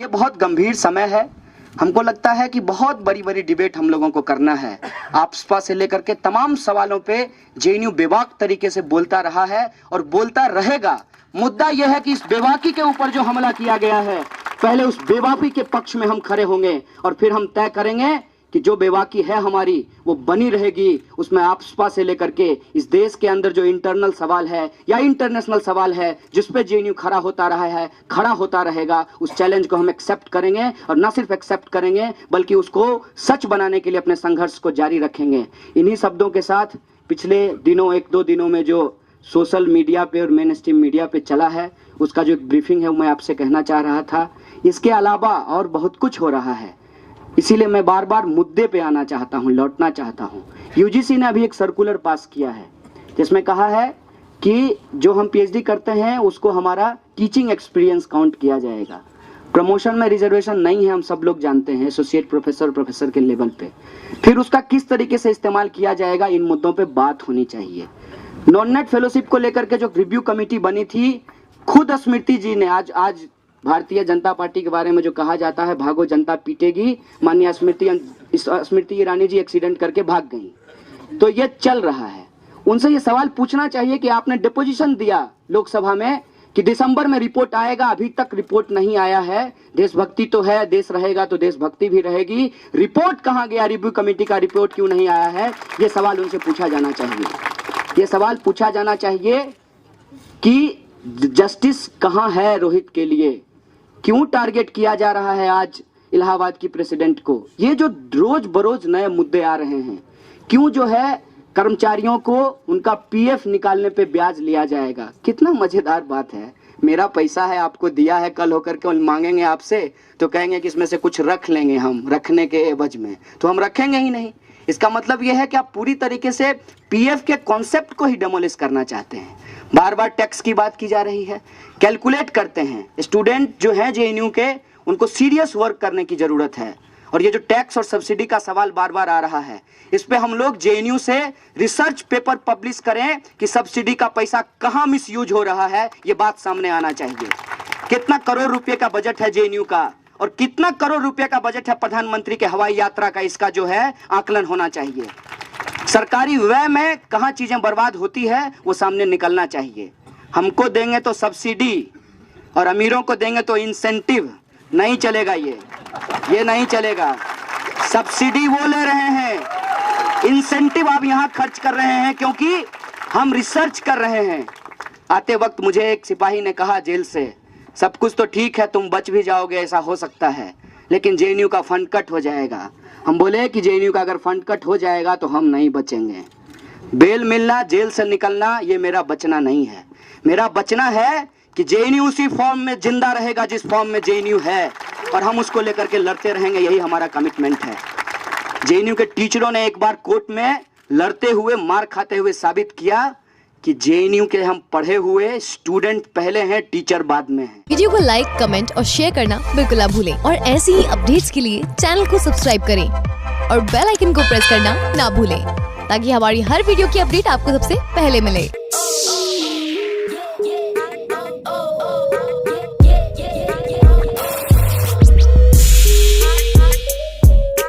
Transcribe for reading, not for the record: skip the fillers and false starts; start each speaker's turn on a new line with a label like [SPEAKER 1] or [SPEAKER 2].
[SPEAKER 1] ये बहुत गंभीर समय है। हमको लगता है कि बहुत बड़ी बड़ी डिबेट हम लोगों को करना है। आपसपा से लेकर के तमाम सवालों पे जेएनयू बेबाक तरीके से बोलता रहा है और बोलता रहेगा। मुद्दा यह है कि इस बेबाकी के ऊपर जो हमला किया गया है, पहले उस बेबाकी के पक्ष में हम खड़े होंगे और फिर हम तय करेंगे कि जो बेबाकी है हमारी वो बनी रहेगी। उसमें आपसपा से लेकर के इस देश के अंदर जो इंटरनल सवाल है या इंटरनेशनल सवाल है जिस पे जेएनयू खड़ा होता रहा है, खड़ा होता रहेगा, उस चैलेंज को हम एक्सेप्ट करेंगे और न सिर्फ एक्सेप्ट करेंगे बल्कि उसको सच बनाने के लिए अपने संघर्ष को जारी रखेंगे। इन्हीं शब्दों के साथ पिछले दिनों, एक दो दिनों में जो सोशल मीडिया पे और मेन स्ट्रीम मीडिया पे चला है, उसका जो एक ब्रीफिंग है वो मैं आपसे कहना चाह रहा था। इसके अलावा और बहुत कुछ हो रहा है, इसीलिए मैं बार बार मुद्दे पे आना चाहता हूं, लौटना चाहता हूं। यूजीसी ने अभी एक सर्कुलर पास किया है जिसमें कहा है कि जो हम पीएचडी करते हैं उसको हमारा टीचिंग एक्सपीरियंस काउंट किया जाएगा। प्रमोशन में रिजर्वेशन नहीं है, हम सब लोग जानते हैं, एसोसिएट प्रोफेसर के लेवल पे। फिर उसका किस तरीके से इस्तेमाल किया जाएगा, इन मुद्दों पे बात होनी चाहिए। नॉन नेट फेलोशिप को लेकर के जो रिव्यू कमेटी बनी थी, खुद स्मृति जी ने आज भारतीय जनता पार्टी के बारे में जो कहा जाता है भागो जनता पीटेगी, माननीय स्मृति ईरानी जी एक्सीडेंट करके भाग गई। तो ये चल रहा है। उनसे ये सवाल पूछना चाहिए कि आपने डिपोजिशन दिया लोकसभा में कि दिसंबर में रिपोर्ट आएगा, अभी तक रिपोर्ट नहीं आया है। देशभक्ति तो है, देश रहेगा तो देशभक्ति भी रहेगी। रिपोर्ट कहाँ गया, रिव्यू कमेटी का रिपोर्ट क्यों नहीं आया है, ये सवाल उनसे पूछा जाना चाहिए। ये सवाल पूछा जाना चाहिए कि जस्टिस कहाँ है रोहित के लिए, क्यों टारगेट किया जा रहा है आज इलाहाबाद की प्रेसिडेंट को। ये जो रोज बरोज नए मुद्दे आ रहे हैं, क्यों जो है कर्मचारियों को उनका पीएफ निकालने पे ब्याज लिया जाएगा। कितना मजेदार बात है, मेरा पैसा है, आपको दिया है, कल होकर के मांगेंगे आपसे तो कहेंगे कि इसमें से कुछ रख लेंगे हम, रखने के एवज में, तो हम रखेंगे ही नहीं। इसका मतलब यह है कि आप पूरी तरीके से पीएफ के कॉन्सेप्ट को ही डेमोलिश करना चाहते हैं। बार बार टैक्स की बात की जा रही है, कैलकुलेट करते हैं। स्टूडेंट जो हैं जेएनयू के, उनको सीरियस वर्क करने की जरूरत है। और ये जो टैक्स और सब्सिडी का सवाल बार बार आ रहा है, इस पे हम लोग जेएनयू से रिसर्च पेपर पब्लिश करें कि सब्सिडी का पैसा कहाँ मिसयूज हो रहा है, ये बात सामने आना चाहिए। कितना करोड़ रुपए का बजट है जेएनयू का और कितना करोड़ रुपए का बजट है प्रधानमंत्री के हवाई यात्रा का, इसका जो है आकलन होना चाहिए। सरकारी व्यय में कहाँ चीजें बर्बाद होती है वो सामने निकलना चाहिए। हमको देंगे तो सब्सिडी और अमीरों को देंगे तो इंसेंटिव, नहीं चलेगा। ये नहीं चलेगा। सब्सिडी वो ले रहे हैं, इंसेंटिव आप यहाँ खर्च कर रहे हैं क्योंकि हम रिसर्च कर रहे हैं। आते वक्त मुझे एक सिपाही ने कहा जेल से, सब कुछ तो ठीक है, तुम बच भी जाओगे, ऐसा हो सकता है, लेकिन जेएनयू का फंड कट हो जाएगा। हम बोले कि जेएनयू का अगर फंड कट हो जाएगा तो हम नहीं बचेंगे। बेल मिलना, जेल से निकलना, ये मेरा बचना नहीं है। मेरा बचना है कि जेएनयू उसी फॉर्म में जिंदा रहेगा जिस फॉर्म में जेएनयू है, और हम उसको लेकर के लड़ते रहेंगे, यही हमारा कमिटमेंट है। जेएनयू के टीचरों ने एक बार कोर्ट में लड़ते हुए, मार खाते हुए साबित किया कि जेएनयू के हम पढ़े हुए स्टूडेंट पहले हैं, टीचर बाद में हैं।
[SPEAKER 2] वीडियो को लाइक, कमेंट और शेयर करना बिल्कुल ना भूलें और ऐसी ही अपडेट्स के लिए चैनल को सब्सक्राइब करें और बेल आइकन को प्रेस करना ना भूलें ताकि हमारी हर वीडियो की अपडेट आपको सबसे पहले मिले।